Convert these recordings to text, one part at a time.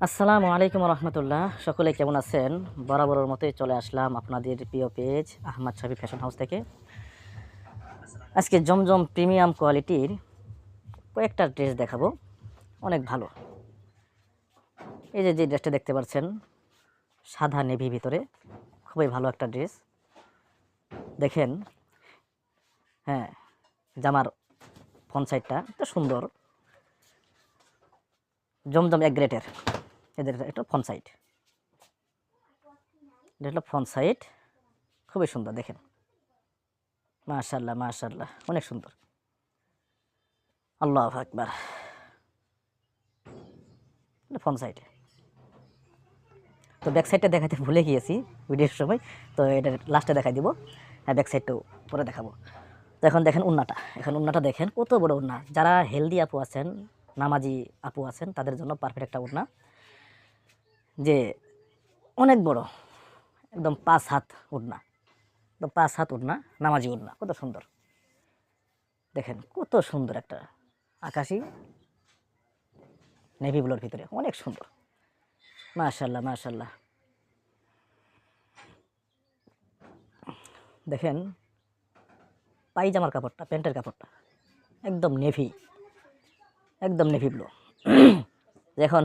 আসসালামু আলাইকুম রহমতুল্লাহ। সকলে কেমন আছেন? বরাবরের মতোই চলে আসলাম আপনাদের প্রিয় page Ahmad Shafi fashion house থেকে। আজকে জমজম প্রিমিয়াম কোয়ালিটির কয়েকটা ড্রেস দেখাবো, অনেক ভালো। এই যে ড্রেসটা দেখতে পাচ্ছেন, সাদা নেভি ভিতরে, খুবই ভালো একটা ড্রেস। দেখেন, হ্যাঁ, জামার ফ্রন্ট সাইডটা এত সুন্দর, জমজম এক গ্রেটের। এদের এটা ফ্রন্ট সাইড, এটা হলো ফ্রন্ট সাইড, খুবই সুন্দর। দেখেন, মাশাআল্লাহ মাশাআল্লাহ, অনেক সুন্দর। আল্লাহু আকবার। ফ্রন্ট সাইড, তো ব্যাক সাইডটা দেখাতে ভুলে গিয়েছি ভিডিওর সময়, তো এটা লাস্টে দেখাই দিব। হ্যাঁ, ব্যাক সাইডটাও পরে দেখাবো। তো এখন দেখেন উন্নাটা, এখন উন্নাটা দেখেন কত বড় উন্না। যারা হেলদি আপু আছেন, নামাজি আপু আছেন, তাদের জন্য পারফেক্ট একটা উন্না, যে অনেক বড়, একদম 5 হাত উন্না, একদম 5 হাত উন্না, নামাজি উন্না, কত সুন্দর। দেখেন কত সুন্দর একটা আকাশি নেভি ব্লুর ভিতরে, অনেক সুন্দর। মাশাআল্লাহ মাশাআল্লাহ। দেখেন পায়জামার কাপড়টা, প্যান্টের কাপড়টা একদম নেভি, একদম নেভি ব্লু। এখন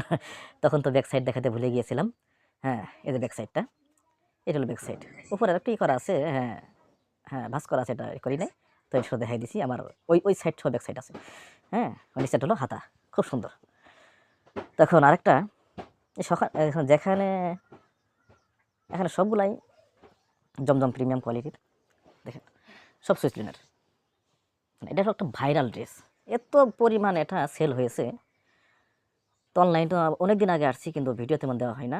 তখন তো ব্যাক সাইড দেখাতে ভুলে গিয়েছিলাম। হ্যাঁ, এই যে ব্যাক সাইডটা, এটা হলো ব্যাক সাইড। উপরে একটা ই করা আছে, হ্যাঁ হ্যাঁ, ভাঁজ করা আছে, এটা করি নাই, তো এটা দেখাই দিছি। আমার ওই সাইড সহ ব্যাক সাইড আছে। হ্যাঁ, ওই সাইড হলো হাতা, খুব সুন্দর। তখন আরেকটা, এখন যেখানে, এখানে সবগুলাই জমজম প্রিমিয়াম কোয়ালিটির। দেখেন, সব সুইস লিনের। এটা হলো একটা ভাইরাল ড্রেস, এত পরিমাণ এটা সেল হয়েছে। তো অনলাইন তো অনেকদিন আগে আসছি, কিন্তু ভিডিও তেমন দেওয়া হয় না।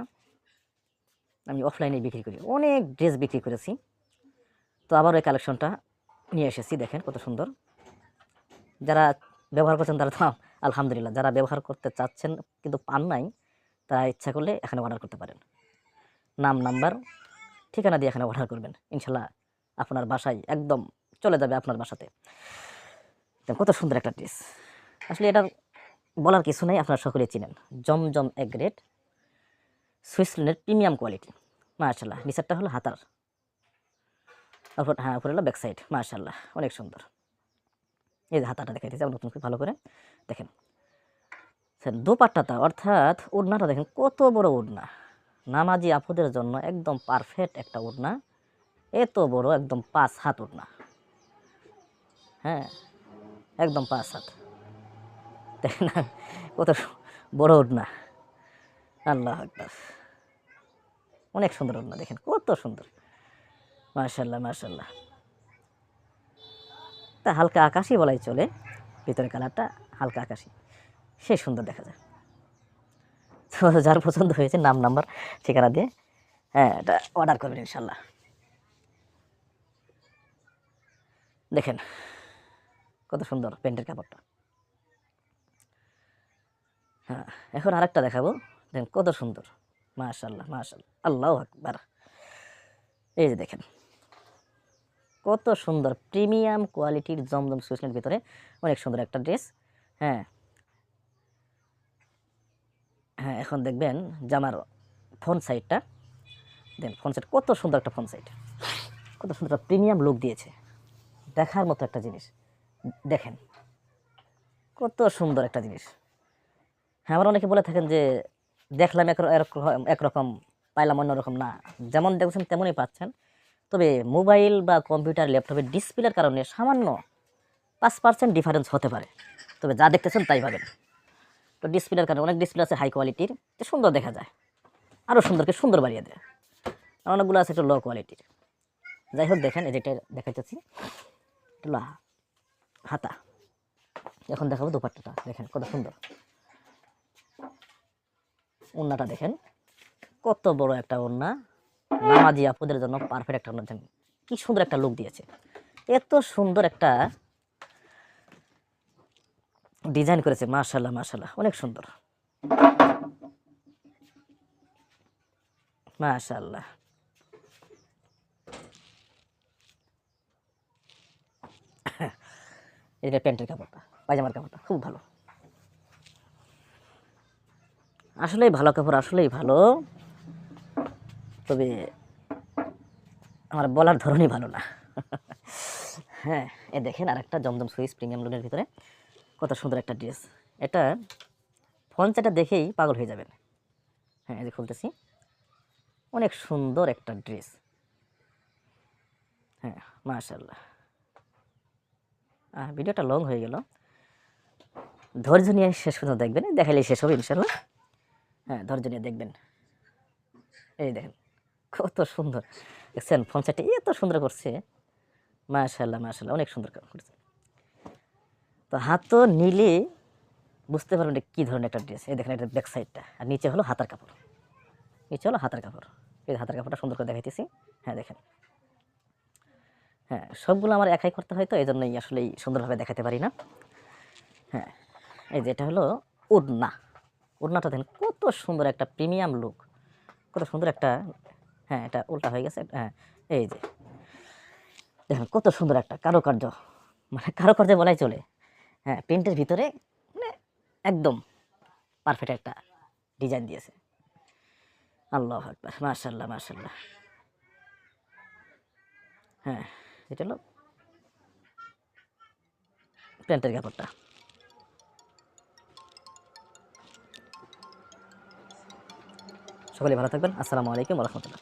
আমি অফলাইনে বিক্রি করি, অনেক ড্রেস বিক্রি করেছি। তো আবার ওই কালেকশনটা নিয়ে এসেছি, দেখেন কত সুন্দর। যারা ব্যবহার করছেন তারা তো আলহামদুলিল্লাহ, যারা ব্যবহার করতে চাচ্ছেন কিন্তু পান নাই, তারা ইচ্ছা করলে এখানে অর্ডার করতে পারেন। নাম, নাম্বার, ঠিকানা দিয়ে এখানে অর্ডার করবেন, ইনশাল্লাহ আপনার বাসায় একদম চলে যাবে, আপনার বাসাতে। কত সুন্দর একটা ড্রেস। আসলে এটা বলার কিছু নেই, আপনারা সকলে চিনেন। জমজম এক গ্রেড সুইসল্যান্ডের প্রিমিয়াম কোয়ালিটি। মাশাআল্লাহ, নিচেরটা হলো হাতার, হ্যাঁ উপরে হলো ব্যাক সাইড। মাশাআল্লাহ, অনেক সুন্দর। এই যে হাতাটা দেখাই দিয়েছে নতুন করে ভালো করে দেখেন। দোপাট্টাটা অর্থাৎ ওড়নাটা দেখেন কত বড় ওড়না, নামাজি আপুদের জন্য একদম পারফেক্ট একটা ওড়না। এত বড়, একদম 5 হাত ওড়না। হ্যাঁ, একদম 5 হাত। দেখেন না কত বড় ওড়না। আল্লাহ আকবার, অনেক সুন্দর ওড়না, দেখেন কত সুন্দর। মাশাআল্লাহ মাশাআল্লাহ। তা হালকা আকাশি বলাই চলে, ভিতরে কালারটা হালকা আকাশি, সে সুন্দর দেখা যায়। তো যার পছন্দ হয়েছে নাম, নাম্বার, ঠিকানা দিয়ে, হ্যাঁ, এটা অর্ডার করবেন ইনশাল্লাহ। দেখেন কত সুন্দর প্যান্টের কাপড়টা। হ্যাঁ, এখন আরেকটা দেখাবো, দেখেন কত সুন্দর। মাশাআল্লাহ মাশাআল্লাহ, আল্লাহু আকবার। এই যে দেখেন কত সুন্দর প্রিমিয়াম কোয়ালিটির জমজম সুইসনের ভিতরে, অনেক সুন্দর একটা ড্রেস। হ্যাঁ হ্যাঁ, এখন দেখবেন জামার ফ্রন্ট সাইডটা, দেন ফ্রন্ট সাইড কত সুন্দর একটা ফ্রন্ট সাইড, কত সুন্দর একটা প্রিমিয়াম লুক দিয়েছে, দেখার মতো একটা জিনিস। দেখেন কত সুন্দর একটা জিনিস। হ্যাঁ, আমার অনেকে বলে থাকেন যে দেখলাম একরকম, পাইলাম অন্যরকম। না, যেমন দেখছেন তেমনই পাচ্ছেন। তবে মোবাইল বা কম্পিউটার, ল্যাপটপের ডিসপ্লের কারণে সামান্য 5% ডিফারেন্স হতে পারে, তবে যা দেখতেছেন তাই পাবেন। তো ডিসপ্লের কারণে, অনেক ডিসপ্লে আছে হাই কোয়ালিটির, তো সুন্দর দেখা যায়, আরও সুন্দরকে সুন্দর বাড়িয়ে দেয়। আর অনেকগুলো আছে একটু লো কোয়ালিটির। যাই হোক, দেখেন এই যেটা দেখাইতেছি, হাতা। এখন দেখাবো দোপাট্টাটা, দেখেন কত সুন্দর। ওড়নাটা দেখেন কত বড় একটা ওড়না, নামাজি আপুদের জন্য পারফেক্ট একটা ওড়না। দেখেন কি সুন্দর একটা লুক দিয়েছে, এত সুন্দর একটা ডিজাইন করেছে। মাশাআল্লাহ মাশাআল্লাহ, অনেক সুন্দর। মাশাআল্লাহ, এটা প্যান্টের কাপড়টা, পায়জামার কাপড়টা খুব ভালো। আসলেই ভালো কাপড়, আসলেই ভালো, তবে আমার বলার ধরনই ভালো না। হ্যাঁ, এ দেখেন আরেকটা জমজম সুইস প্রিমিয়াম লোনের ভিতরে কত সুন্দর একটা ড্রেস। এটা ফন্টটা দেখেই পাগল হয়ে যাবেন। হ্যাঁ, এই যে খুলতেছি, অনেক সুন্দর একটা ড্রেস। হ্যাঁ, মাশাআল্লাহ। ভিডিওটা লং হয়ে গেল, ধৈর্য নিয়ে শেষ পর্যন্ত দেখবেন, দেখাইলেই শেষ হবে ইনশাল্লাহ। হ্যাঁ, ধৈর্য নিয়ে দেখবেন। এই দেখেন কত সুন্দর, দেখছেন ফন্টটা এত সুন্দর করছে, মাশাআল্লাহ মাশাআল্লাহ, অনেক সুন্দর করছে। তো হাত তো নিলে বুঝতে পারবেন এটা কী ধরনের একটা ড্রেস। এই দেখেন এটা ব্যাক সাইডটা, আর নিচে হলো হাতার কাপড়, নিচে হলো হাতার কাপড়। এই হাতার কাপড়টা সুন্দর করে দেখাইতেছি। হ্যাঁ দেখেন, হ্যাঁ সবগুলো আমার একাই করতে হয়, তো এই জন্যই আসলেই সুন্দরভাবে দেখাতে পারি না। হ্যাঁ, এই যে এটা হলো ওড়না, ওড়নাটা দেখেন কত সুন্দর একটা প্রিমিয়াম লুক, কত সুন্দর একটা। হ্যাঁ, এটা উল্টা হয়ে গেছে। হ্যাঁ, এই যে দেখেন কত সুন্দর একটা কারুকার্য, মানে কারুকার্য বলাই চলে। হ্যাঁ, প্রিন্টের ভিতরে মানে একদম পারফেক্ট একটা ডিজাইন দিয়েছে। আল্লাহু আকবার, মাশাআল্লাহ মাশাআল্লাহ। হ্যাঁ, এটা হলো প্যান্টের কাপড়টা। সকলে ভালো থাকবেন। আসসালামু আলাইকুম ওয়া রাহমাতুল্লাহ।